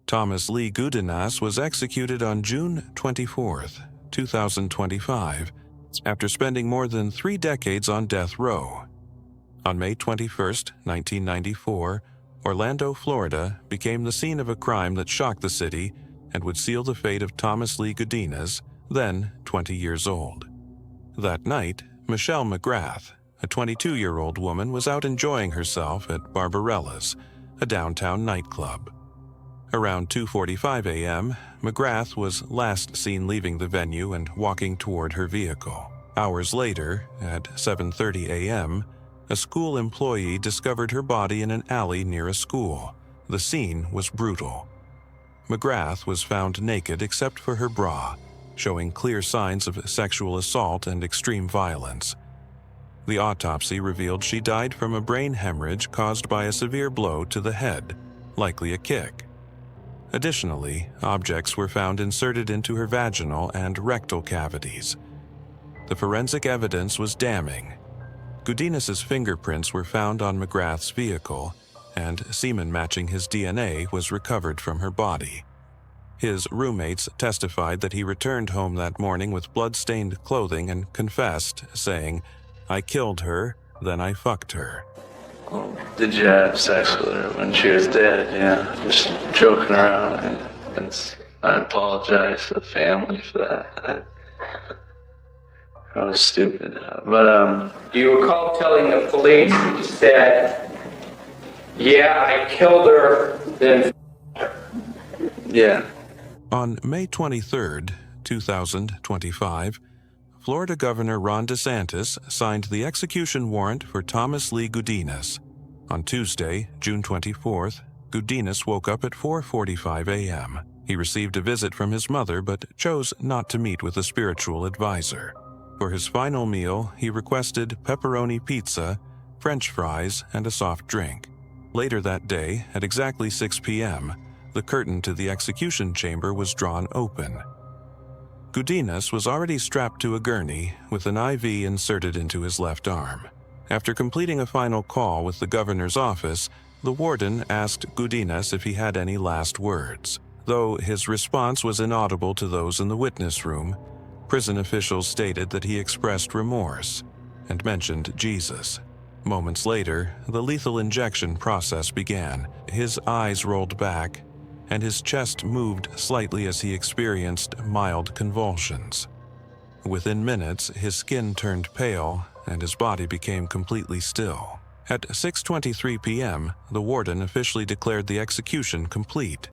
Thomas Lee Gudinas was executed on June 24, 2025, after spending more than 3 decades on death row. On May 21, 1994, Orlando, Florida became the scene of a crime that shocked the city and would seal the fate of Thomas Lee Gudinas, then 20 years old. That night, Michelle McGrath, a 22-year-old woman, was out enjoying herself at Barbarella's, a downtown nightclub. Around 2:45 a.m., McGrath was last seen leaving the venue and walking toward her vehicle. Hours later, at 7:30 a.m., a school employee discovered her body in an alley near a school. The scene was brutal. McGrath was found naked except for her bra, showing clear signs of sexual assault and extreme violence. The autopsy revealed she died from a brain hemorrhage caused by a severe blow to the head, likely a kick. Additionally, objects were found inserted into her vaginal and rectal cavities. The forensic evidence was damning. Gudinas' fingerprints were found on McGrath's vehicle, and semen matching his DNA was recovered from her body. His roommates testified that he returned home that morning with blood-stained clothing and confessed, saying, "I killed her, then I fucked her." Did you have sex with her when she was dead? Yeah, just joking around. And I apologize to the family for that. I was stupid. But, You recall telling the police, you said, "Yeah, I killed her, then f***ed her." yeah. On May 23, 2025, Florida Governor Ron DeSantis signed the execution warrant for Thomas Lee Gudinas. On Tuesday, June 24th, Gudinas woke up at 4:45 a.m. He received a visit from his mother but chose not to meet with a spiritual advisor. For his final meal, he requested pepperoni pizza, French fries, and a soft drink. Later that day, at exactly 6 p.m., the curtain to the execution chamber was drawn open. Gudinas was already strapped to a gurney with an IV inserted into his left arm. After completing a final call with the governor's office, the warden asked Gudinas if he had any last words. Though his response was inaudible to those in the witness room, prison officials stated that he expressed remorse and mentioned Jesus. Moments later, the lethal injection process began. His eyes rolled back, and his chest moved slightly as he experienced mild convulsions. Within minutes, his skin turned pale, and his body became completely still. At 6:23 p.m., the warden officially declared the execution complete.